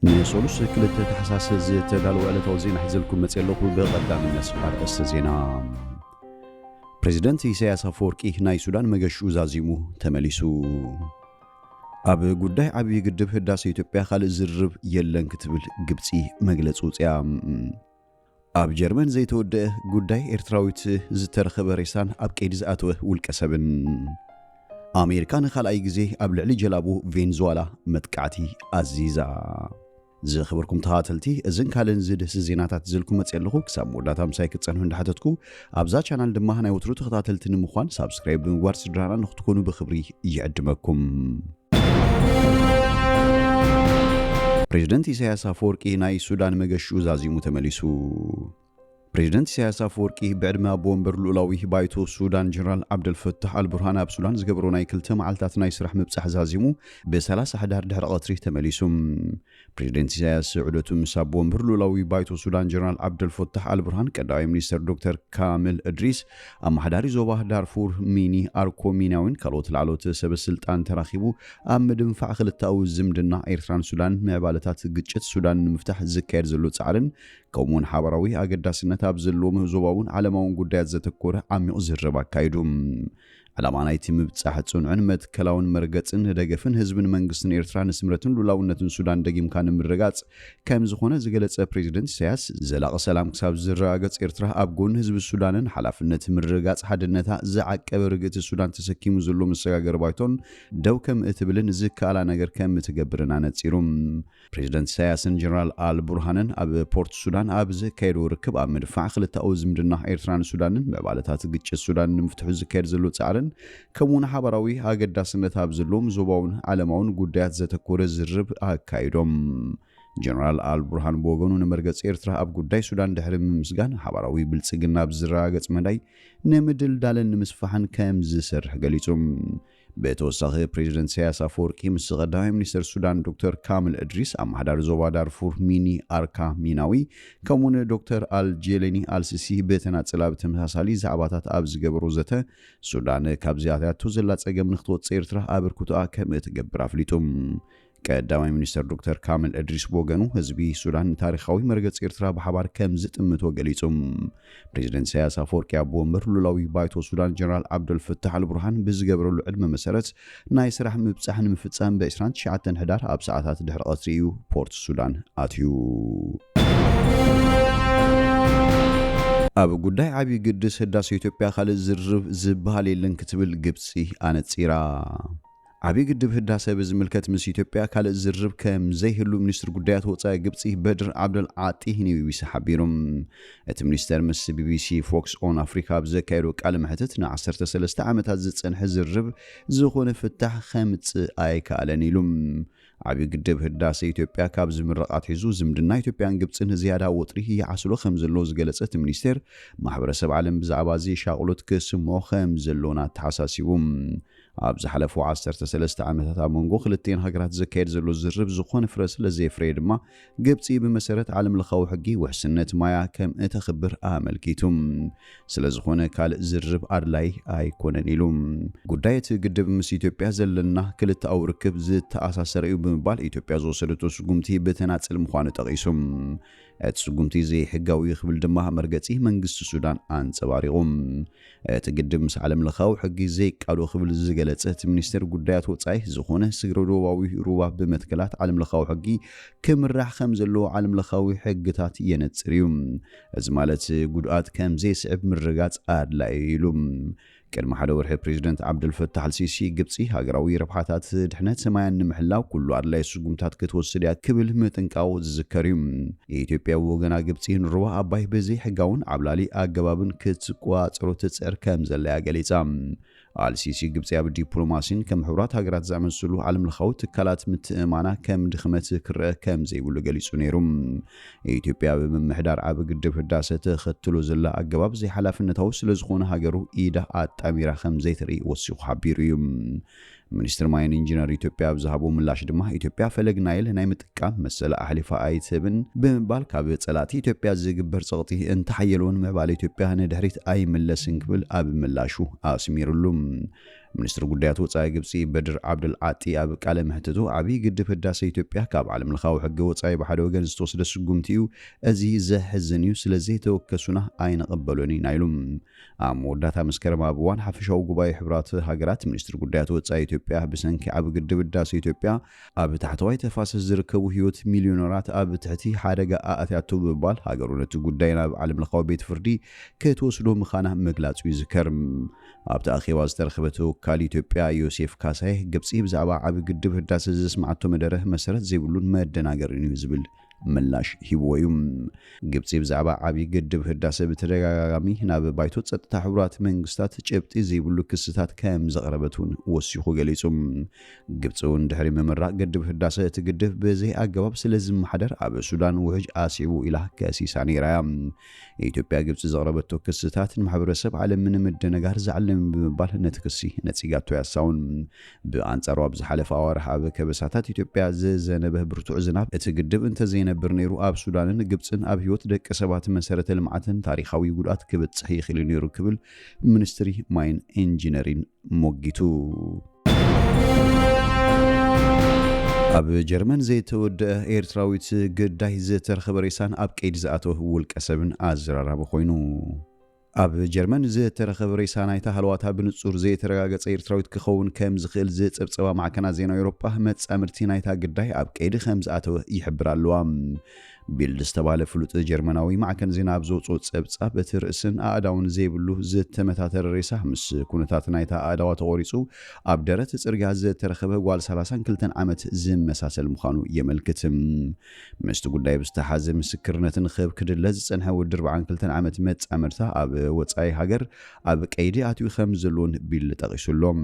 نسولوس كلت تحساس تدالو على توزين حزلكم متسلخو بقدام الناس أرأس زينا بريزيدنت إساياس أفوركي ناي سودان مغشو زازيمو تمليسو أب قداي عبي قدب هداس إثيوبيا خال زرب يلن كتبل قبطي مغلصوص يا أب جرمن زي تود قداي إرتراويت زترخب ريسان أب كيد زاتوه والكسبن أمريكان خال أي جزي أب لعلي جلابو فنزويلا متكعتي عزيزة زي خبركم تهاتلتي ازن كالن زد زيناتات زلكم متصلخو كساب موداتا مساي كتصنحو اندحتتكو ابزا چانال دما هناي وترو تخاتلتني مخوان سبسكرايب بمغوار سدرانا نختكونو بخبري يعدمكم بريزيدنت إساياس أفوركي ناي سودان مغشو زازيمو تمليسو بريزيدنت إساياس أفوركي بعد ما بومبر لولاوي بايتو سودان جنرال عبد الفتاح البرهان اب سودان زغبرو ناي كلته معلتات ناي سرح مبصح زازيمو ب30 حدار دحر قطري تمليسوم بريزيدنت إساياس عدتو مساب بومبر لولاوي بايتو سودان جنرال عبد الفتاح البرهان قداي مينستر دكتور كامل ادريس ام حداري زوبا دارفور ميني اركو ميناوين كالوت العلوت سب السلطان تراخيبو ام مدنفع خلتاو زمدنا ايرتران سودان معبالتات قچت سودان مفتاح زكاير زلو صعرن كومون حبراوي اقداسنت ابزلو مهزوباون علماون قدايات زتكوره عميق زربا كايدوم علما نايتي مبصح صنعن متكلاون مرغصن دغفن حزبن منغستن ايرتران سمرتن لولاونتن سودان دغيم كان مرغاص كم زخونه زغلص بريزيدنت إساياس زلاق سلام كساب زراغص ايرترا ابغون حزب سودانن حلافنت مرغاص حدنتا زعقب رغت سودان تسكيم زلو مسغاغر بايتون دوكم اتبلن زكالا نغر كم تغبرنا نصيروم بريزيدنت إساياسن جنرال البرهانن اب بورت سودان ابز كيرو ركب امدفع خلتا اوزمدنا ايرتران سودانن بعبالتات غچ سودان مفتح زكير زلو صعرن كمون حبراوي اقداسنت ابزلوم زوباون علماون قدايات زتكور زرب اكايدوم جنرال البرهان بوغونو نمرغص ايرترا اب قداي سودان دحرم مسغان حبراوي بلصغنا بزراغص مداي نمدل دالن مسفحن كم زسرح غليصوم بتوسخ بريزيدنت إساياس أفوركي مسغداي مينستر سودان دكتور كامل ادريس ام حدار زوبا دارفور ميني اركا ميناوي كمون دكتور الجيليني السيسي بتناصلا بتمساسالي زعباتات ابز غبرو زته سودان كابزياتات تزلا صغم نختوت ايرترا ابركوتا كم تغبر افليتوم قدامي مينستر دكتور كامل ادريس بوغنو حزبي سودان تاريخاوي مرغص ايرترا بحبار كم زطمتو غليصوم بريزيدنت إساياس أفوركي ابو مرلولاوي بايتو سودان جنرال عبد الفتاح البرهان بزغبرلو علم مسرت ناي سرح مبصحن مفصام بإسران شعاتن حدار اب ساعات دحر قطريو بورت سودان اتيو اب قداي عبي قدس هداس إثيوبيا خال زرب زبال يلن كتبل قبصي انصيرا عبي قدب هداسه بزملكت مس إثيوبيا كال زرب كم زي هلو منستر قدايات وصا قبصي بدر عبد العاطي هني بيبي حبيرم ات منستر مس بي بي سي فوكس اون افريكا بزكايرو قال محتتنا 13 عامات زصنح زرب زخونه فتح خمص اي كالنيلوم عبي قدب هداسه إثيوبيا كاب زمرقات حيزو زمدنا إثيوبيان قبصن زياده وطري يعسلو خمزلو زغلصت منستر محبرسب عالم بزعبازي شاقلوت كسمو خمزلونا تحساسيبوم ابز حلفو 13 عامات منغو خلتين هاغرات زكايد زلو زرب زخون فرس لزي فريدما قبصي بمسرت عالم لخاو حقي وحسنت مايا كم اتخبر املكيتم سلازخونه كال زرب ارلاي ايكوننيلوم قدايت قدب مس إثيوبيا زلنا كلت او ركب زت اساسريو بمبال إثيوبيا زوسلتو سغمتي بتناصل مخانه تقيسم اتسغمتي زي حقاوي خبل دما مرغصي منغست سودان انصباريقوم تقدم مس عالم لخاو حقي زي قالو خبل زغلصت منستر قدايات وصاي زخونه سغرودواوي روبا بمتكلات عالم لخاو حقي كمراح خمزلو عالم لخاوي حقتات ينصريوم از مالت قدات كم زي سعب مرغاص ادلايلوم كلمه حدا ورح بريزيدنت عبد الفتاح السيسي قبصي هاغراوي ربحاتات دحنت سمايان محلاو كله ادلاي سغمتات كتوسديا كبل متنقاو زكريم ኢትዮጵያ ወገና ግብጽን ሩባ አባይ በዚህ ሕጋውን አብላሊ አገባብን ክትቋጽሮ ተጽር ከም ዘላ ያገሊጻ አልሲሲ ግብጽ ያብ ዲፕሎማሲን ከም ህብራት ሀገራት ዘመንስሉ ዓለም ለኻው ተካላት ምትእማና ከም ድኽመት ክረ ከም ዘይብሉ ገሊጹ ነይሩም ኢትዮጵያ በመምህዳር አብ ግድብ ህዳሰ ተኸትሎ ዘላ አገባብ ዘይ ሐላፍነታው ስለዝኾነ ሀገሩ ኢዳ አጣሚራ ከም ዘይትሪ ወሲኹ ሓቢሩም ሚኒስትር ማይን ኢንጂነር ኢትዮጵያ ብዛሃቦ ምላሽ ድማ ኢትዮጵያ ፈለግ ናይል ናይ ምጥቃም መሰለ አህሊፋ አይተብን በመባል ካብ ጸላቲ ኢትዮጵያ ዝግበር ጸቅቲ እንተሐየሎን መባል ኢትዮጵያ ነድህሪት አይ መለስን ክብል አብ ምላሹ አስሚሩሉም ሚኒስትር ጉዳያት ወፃኢ ግብፂ በድር ዓብድል ዓጢ ኣብ ቃለ መሕተቱ ዓብይ ግድብ ህዳሴ ኢትዮጵያ ካብ ዓለም ለኻዊ ሕጊ ወፃኢ ብሓደ ወገን ዝተወሰደ ስጉምቲ እዩ እዚ ዘሕዝን እዩ ስለዚ ተወከሱና ኣይንቕበሎን ኢና ኢሉ ኣብ መወዳእታ መስከረም ኣብ እዋን ሓፈሻዊ ጉባኤ ሕብራት ሃገራት ሚኒስትር ጉዳያት ወፃኢ ኢትዮጵያ ብሰንኪ ኣብ ግድብ ህዳሴ ኢትዮጵያ ኣብ ታሕተዋይ ተፋሰስ ዝርከቡ ህይወት ሚልዮነራት ኣብ ትሕቲ ሓደጋ ኣእትያቱ ብምባል ሃገሩ ነቲ ጉዳይ ናብ ዓለም ለኻዊ ቤት ፍርዲ ክትወስዶ ምዃና ምግላጹ ይዝከር ኣብ ተኣኺባ ዝተረኸበ ተወካሊ ኢትዮጵያ ዮሴፍ ካሳይ ግብፂ ብዛዕባ ዓብ ግድብ ህዳሴ ዘስማዓቶ መደረ መሰረት ዘይብሉን መደናገርን እዩ ዝብል ምላሽ ሂብዎ እዩ ግብፂ ብዛዕባ ዓብይ ግድብ ህዳሴ ብተደጋጋሚ ናብ ባይቶ ጸጥታ ሕብራት መንግስታት ጭብጢ ዘይብሉ ክስታት ከም ዘቕረበቱን ወሲኹ ገሊጹ ግብፂ እውን ድሕሪ ምምራቅ ግድብ ህዳሴ እቲ ግድብ ብዘይ ኣገባብ ስለዝመሓደር ኣብ ሱዳን ውሕጅ ኣሲቡ ኢላ ከሲሳ ነይራ ኢትዮጵያ ግብፂ ዘቕረበቶ ክስታት ንማሕበረሰብ ዓለም ንምድንጋር ዝዓለም ብምባል ነቲ ክሲ ነፂጋቶ ያሳውን ብኣንጻሩ ኣብ ዝሓለፈ ኣዋርሕ ኣብ ከበሳታት ኢትዮጵያ ዝዘነበ ብርቱዕ ዝናብ እቲ ግድብ እንተዘይነብር ነይሩ ኣብ ሱዳንን ግብፅን ኣብ ህይወት ደቂ ሰባት መሰረተ ልምዓትን ታሪኻዊ ጉድኣት ክበፅሕ ይኽእል ነይሩ ክብል ሚኒስትሪ ማይን ኢንጂነሪን ሞጊቱ ኣብ ጀርመን ዘይተወድአ ኤርትራዊት ግዳይ ዝተረኸበ ሬሳን ኣብ ቀይዲ ዝኣተወ ውልቀ ሰብን ኣዘራራቢ ኮይኑ ኣብ ጀርመን ዝተረኸበ ሬሳ ናይታ ሃልዋታ ብንጹር ዘይተረጋገፀ ኤርትራዊት ክኸውን ከም ዝኽእል ዝፅብፅባ ማዕከናት ዜና ኤውሮጳ መጻምርቲ ናይታ ግዳይ ኣብ ቀይዲ ከም ዝኣተወ ይሕብር ኣለዋ ቢልድ ዝተባለ ፍሉጥ ጀርመናዊ ማዕከን ዜና ኣብ ዘውፅኦ ፀብጻብ በቲ ርእስን ኣእዳውን ዘይብሉ ዝተመታተረ ሬሳ ምስ ኩነታት ናይታ ኣእዳዋ ተቆሪፁ ኣብ ደረት ጽርግያ ዝተረኸበ ጓል 32 ዓመት ዝመሳሰል ምዃኑ የመልክት ምስቲ ጉዳይ ብዝተሓዘ ምስክርነትን ክብ ክድለ ዝጸንሐ ወዲ 42 ዓመት መጻምርታ ኣብ ወፃኢ ሃገር ኣብ ቀይዲ ኣትዩ ከም ዘለዎን ቢል ጠቒሱሎም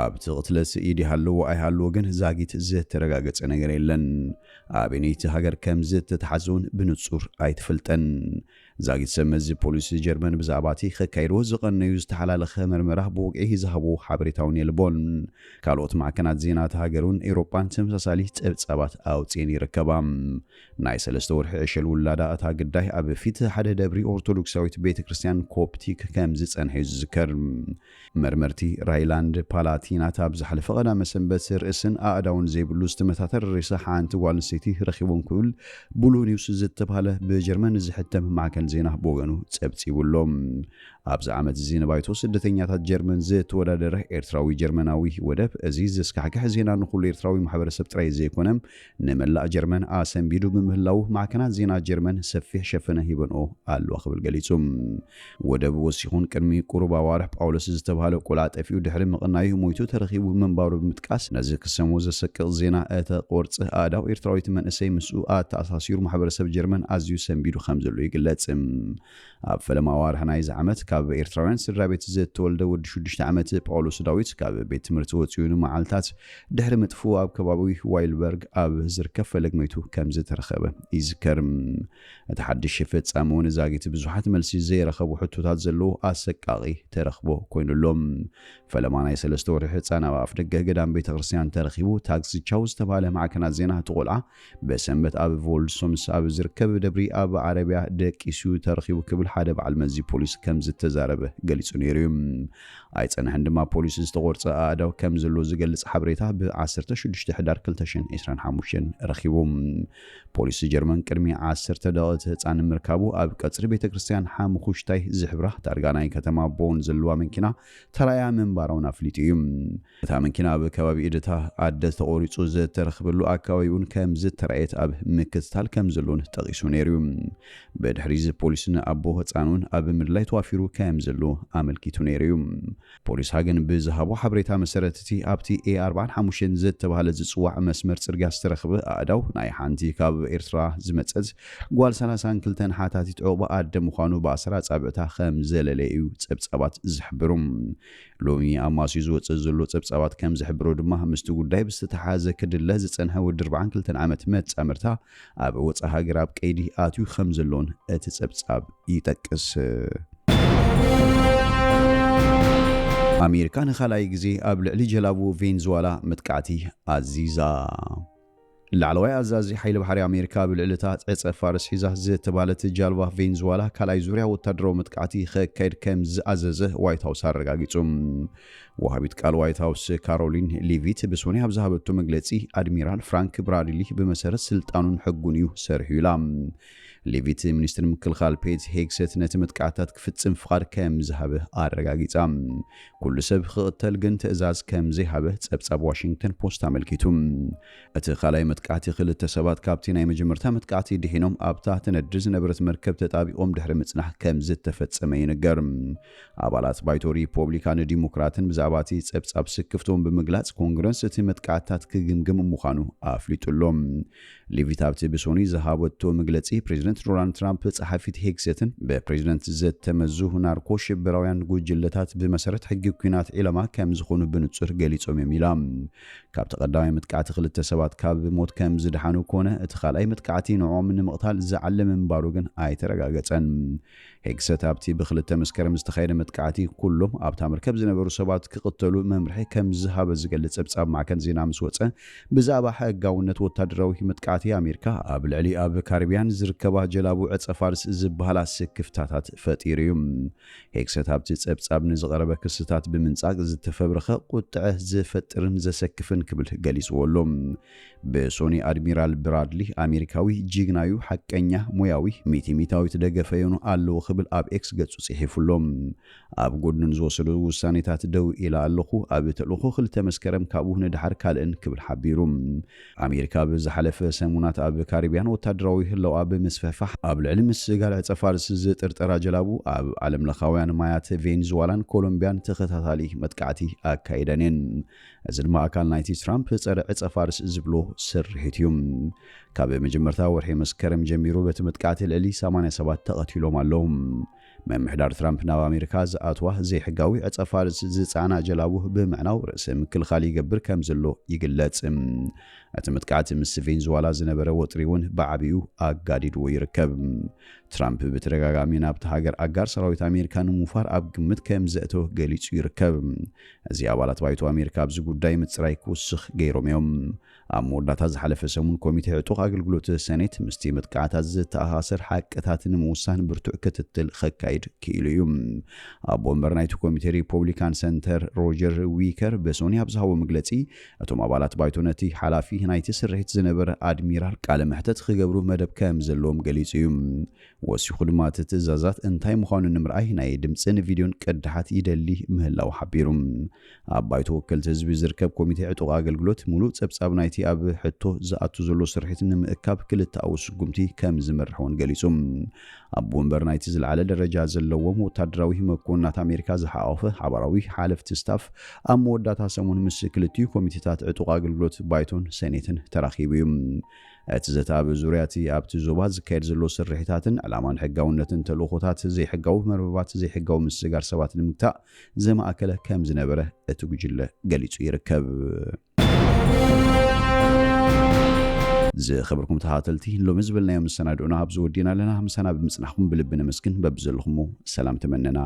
ኣብ ትቕትለት ኢዲ ሃለዎ ኣይሃለዎ ግን ዛጊት ዝተረጋገፀ ነገር የለን ኣብ ነይቲ ሃገር ከም ዝተተሓዘውን ብንጹር ኣይትፈልጠን ዛጊት ሰመዚ ፖሊስ ጀርመን ብዛዕባቲ ከካይድዎ ዝቐነዩ ዝተሓላለኸ መርመራ ብውቅዒ ዝሃቦ ሓበሬታውን የልቦን ካልኦት ማዕከናት ዜና ሃገሩን ኤውሮጳን ተመሳሳሊ ፀብጻባት ኣውፅን ይርከባ ናይ 3 ወርሒ ዕሸል ውላዳ እታ ግዳይ ኣብ ፊት ሓደ ደብሪ ኦርቶዶክሳዊት ቤተ ክርስቲያን ኮፕቲክ ከም ዝጸንሐ ዝዝከር መርመርቲ ራይላንድ ፓላቲናት ኣብ ዝሓለፈ ቀዳመ ሰንበት ርእስን ኣእዳውን ዘይብሉ ዝተመታተረ ሬሳ ሓንቲ ጓል ኣንስተይቲ ረኺቦም ክብል ብሉ ኒውስ ዝተባሃለ ብጀርመን ዝሕተም ማዕከን ዜና ብወገኑ ፀብፂብሎም ኣብዚ ዓመት እዚ ንባይቶ ስደተኛታት ጀርመን ዝተወዳደረ ኤርትራዊ ጀርመናዊ ወደብ እዚ ዘስካሕክሕ ዜና ንኩሉ ኤርትራዊ ማሕበረሰብ ጥራይ ዘይኮነ ንመላእ ጀርመን ኣሰንቢዱ ብምህላው ማዕከናት ዜና ጀርመን ሰፊሕ ሸፈነ ሂበንኦ ኣለዋ ክብል ገሊጹ ወደብ ወሲኹን ቅድሚ ቁሩብ ኣዋርሕ ጳውሎስ ዝተባሃለ ቆልዓ ጠፊኡ ድሕሪ ምቕናዩ ሞይቱ ተረኺቡ ምንባሩ ብምጥቃስ ነዚ ክሰሙ ዘሰቅቕ ዜና እተ ቆርፂ ኣእዳው ኤርትራዊት መንእሰይ ምስኡ ኣተኣሳሲሩ ማሕበረሰብ ጀርመን ኣዝዩ ሰንቢዱ ከም ዘሎ ይግለጽ ኣብ ፈለማ ኣዋርሕ ናይዚ ዓመት ካብ ኤርትራውያን ስድራ ቤት ዝተወልደ ወዲ 6 ዓመት ጳውሎስ ዳዊት ካብ ቤት ትምህርቲ ወፂኡ ንመዓልታት ድሕሪ ምጥፉ ኣብ ከባቢ ዋይልበርግ ኣብ ዝርከብ ፈለግ ሞይቱ ከም ዝተረኸበ ይዝከር እቲ ሓድሽ ፍጻመ እውን ዛጊት ብዙሓት መልሲ ዘይረኸቡ ሕቶታት ዘለዎ ኣሰቃቂ ተረኽቦ ኮይኑሎም ፈለማ ናይ 3 ወርሒ ህፃን ኣብ ኣፍ ደገ ገዳም ቤተ ክርስቲያን ተረኺቡ ታክሲ ቻው ዝተባሃለ ማዕከናት ዜና ትቆልዓ በሰንበት ኣብ ቮልሶምስ ኣብ ዝርከብ ደብሪ ኣብ ዓረብያ ደቂሱ ተረኺቡ ክብል ሓደ በዓል መዚ ፖሊስ ከም ዝተዛረበ ገሊጹ ነይሩ ኣይጸንሐን ድማ ፖሊስ ዝተቆርጸ ኣእዳው ከም ዘሎ ዝገልጽ ሓበሬታ ብ16 ሕዳር 2025 ረኺቦም ፖሊስ ጀርመን ቅድሚ 10 ደቂቃ ህፃን ምርካቡ ኣብ ቀጽሪ ቤተ ክርስቲያን ሓሙሽታይ ዝሕብራ ዳርጋ ናይ ከተማ ቦን ዘለዋ መኪና ተራያ መንባራውን ኣፍሊጡ እዩ እታ መኪና ኣብ ከባቢ ኢድታ ኣደ ተቆሪጹ ዝተረኽበሉ ኣካባቢውን ከም ዝተራእየት ኣብ ምክትታል ከም ዘሎን ጠቒሱ ነይሩ በድሕሪ ፖሊስን ኣቦ ህፃኑን ኣብ ምድላይ ተዋፊሩ ከም ዘሎ ኣመልኪቱ ነይሩ ፖሊስ ሃገን ብዝሃቦ ሓበሬታ መሰረትቲ ኣብቲ A45 ዝተባሃለ ዝጽዋዕ መስመር ጽርግያ ዝተረኽበ ኣእዳው ናይ ሓንቲ ካብ ኤርትራ ዝመጸት ጓል 32 ሓታቲት ዖባ ኣደ ምዃኑ በኣስራ ጻብዕታ ከም ዘለለዩ ፀብጻባት ዝሕብሩ ሎሚ ኣማሲ ዝወፅእ ዘሎ ፀብጻባት ከም ዝሕብሩ ድማ ምስቲ ጉዳይ ብዝተሓዘ ክድለ ዝጸንሐ ወዲ 42 ዓመት መጻምርታ ኣብ ወፃኢ ሃገር ኣብ ቀይዲ ኣትዩ ከም ዘሎን እቲ ፀብጻብ ይጠቅስ ኣሜሪካ ንኻልኣይ ግዜ ኣብ ልዕሊ ጀላቡ ቬንዙዌላ መጥቃዕቲ ኣዚዛ ላዕለዋይ ኣዛዚ ሓይሊ ባሕሪ ኣሜሪካ ብልዕልታ ፀፀ ፋርስ ሒዛ ዝተባሃለት ጃልባ ቬንዙዌላ ካልኣይ ዙርያ ወታደራዊ መጥቃዕቲ ከካይድ ከም ዝኣዘዘ ዋይት ሃውስ ኣረጋጊጹ وهابيت قال وايت هاوس كارولين ليفيت بسوني هبزهبتو مجلسي أدميرال فرانك برادلي بمسارة سلطانون حقونيو سرحيولام ليفيت منستر مكلخال بيت هيكست نتمتقعتات كفتصم فقار كم زهبه أرغاغيصام كل سب خقتل جن تأزاز كم زهبه تصبصاب واشنطن بوست عملكيتم ات خلاي متقعتي خلت سبات كابتن اي مجمرتا متقعتي دحينوم ابتا تندرز نبرت مركب تطابيقوم دحر مصنح كم زتفصم ينገር አባላት ባይቶ ሪፐብሊካን ዲሞክራትን ብዛባቲ ጸብጻብ ስክፍቶም በመግላጽ ኮንግረስ እቲ መጥቃዕታት ክግምግም ምዃኑ አፍሊጡሎም ሊቪታብቲ በሶኒ ዘሃበቶ መግለጺ ፕሬዝዳንት ዶናልድ ትራምፕ ጸሐፊት ሄግሴትን በፕሬዝዳንት ዘተመዙ ናርኮ ሽብራውያን ጉጅለታት በመሰረት ሕጊ ኩናት ኢላማ ከም ዝኾኑ ብንጹር ገሊጾም የሚላም ካብ ተቀዳማይ መጥቃዕቲ ክልተ ሰባት ካብ ሞት ከም ዝድሓኑ ኮነ እቲ ኻልኣይ መጥቃዕቲ ንዖም ንምቕታል ዝዓለም ምንባሩ ግን ኣይተረጋገጸን ሄግሴት ኣብቲ ብክልተ መስከረም ዝተኻየደ መጥቃዕቲ ኩሎም ኣብታ መርከብ ዝነበሩ ሰባት ክቅተሉ መምርሒ ከም ዝሃበ ዝገልጽ ጸብጻብ ማዕከን ዜና ምስ ወጸ ብዛዕባ ሕጋውነት ወታደራዊ መጥቃዕቲ ኣሜሪካ ኣብ ልዕሊ ኣብ ካሪቢያን ዝርከባ ጀላቡ ዕጸፋርስ ዝበሃላ ስክፍታታት ፈጢሩ ሄግሴት ኣብቲ ጸብጻብ ንዝቐረበ ክስታት ብምንጻቅ ዝተፈብረኸ ቁጥዐ ዝፈጥርን ዘሰክፍን ክብል ገሊጽዎሎም በሶኒ አድሚራል ብራድሊ አሜሪካዊ ጅግናዩ ሐቀኛ ሙያዊ ሚቲሚታዊ ተደገፈየኑ አለው ክብል ኣብ ኤክስ ገጹ ጽሒፉሎም ኣብ ጎድን ዝወሰዱ ውሳኔታት ደው ኢላ ኣለኹ ኣብ ተልእኹ ክልተ መስከረም ካብኡ ንድሓር ካልእን ክብል ሓቢሩ ኣሜሪካ ብዝሓለፈ ሰሙናት ኣብ ካሪቢያን ወታደራዊ ህላው ኣብ መስፈፋሕ ኣብ ልዕሊ ምስጋል ዕጸፋርስ ዝጥርጠራ ጀላቡ ኣብ ዓለም ለኻውያን ማያት ቬንዙዌላን ኮሎምቢያን ተኸታታሊ መጥቃዕቲ ኣካይደንን እዚ ድማ ኣካል ናይቲ ትራምፕ ጸረ ዕጸፋርስ ዝብሎ ስርሒትዩም ካብ መጀመርታ ወርሒ መስከረም ጀሚሩ በተመጥቃዕቲ ልዕሊ 87 ተቐቲሎም ኣለዉ መምሕዳር ትራምፕ ናብ ኣሜሪካ ዝኣትዋ ዘይሕጋዊ ዕጸፋርስ ዝጻና ጀላቡ ብምዕናው ርእሰ ምክልኻል ይገብር ከም ዘሎ ይግለጽ እቲ መጥቃዕቲ ምስ ቬንዙዌላ ዝነበረ ወጥሪውን ብዓቢዩ ኣጋዲድዎ ይርከብ ትራምፕ በተደጋጋሚ ናብቲ ሃገር ኣጋር ሰራዊት ኣሜሪካ ንምውፋር ኣብ ግምት ከም ዘእተወ ገሊጹ ይርከብ እዚ ኣባላት ባይቶ ኣሜሪካ ኣብዚ ጉዳይ ምጽራይ ክውስኽ ገይሮም እዮም ኣብ መወዳእታ ዝሓለፈ ሰሙን ኮሚቴ ዕጡቕ ኣገልግሎት ሰኔት ምስቲ መጥቃዕታት ዝተኣሳሰር ሓቅታት ንምውሳን ብርቱዕ ክትትል ከካይድ ክኢሉ እዩ ኣብ ወንበር ናይቲ ኮሚቴ ሪፐብሊካን ሰንተር ሮጀር ዊከር በሶኒ ኣብ ዝሃቦ መግለጺ እቶም ኣባላት ባይቶ ነቲ ሓላፊ ናይቲ ስርሒት ዝነበረ ኣድሚራል ቃለ መሕተት ክገብሩ መደብ ከም ዘለዎም ገሊጹ እዩ ወሲኹ ድማ እቲ ትእዛዛት እንታይ ምዃኑ ንምርኣይ ናይ ድምፅን ቪድዮን ቅድሓት ይደሊ ምህላው ሓቢሩ ኣብ ባይቶ ወከልቲ ህዝቢ ዝርከብ ኮሚቴ ዕጡቕ ኣገልግሎት ሙሉእ ጸብጻብ ናይቲ ኣብ ሕቶ ዝኣቱ ዘሎ ስርሒት ንምእካብ ክልተ ኣውስ ጉምቲ ከም ዝመርሖን ገሊጹ ኣብ ወንበር ናይቲ ዝለዓለ ደረጃ ዘለዎም ወታደራዊ መኮንናት ኣሜሪካ ዝሓቆፈ ሓባራዊ ሓለፍቲ ስታፍ ኣብ መወዳእታ ሰሙን ምስ ክልቲኡ ኮሚቴታት ዕጡቕ ኣገልግሎት ባይቶን ሰኔትን ተራኺቡ እዩ እቲ ዘታብ ዙርያቲ ኣብቲ ዞባ ዝካየድ ዘሎ ስርሒታትን ዕላማን ሕጋውነትን ተልእኾታት ዘይሕጋዊ መርበባት ዘይሕጋዊ ምስጋር ሰባት ንምግታእ ዘማእከለ ከም ዝነበረ እቲ ጉጅለ ገሊጹ ይርከብ ዝኸበርኩም ተሃተልቲ ሎሚ ዝብልናዮ መሰናድኡና ኣብ ዝወዲና ኣለና ምሳና ብምጽናሕኩም ብልብነ መስክን በብዘለኹም ሰላም ተመነና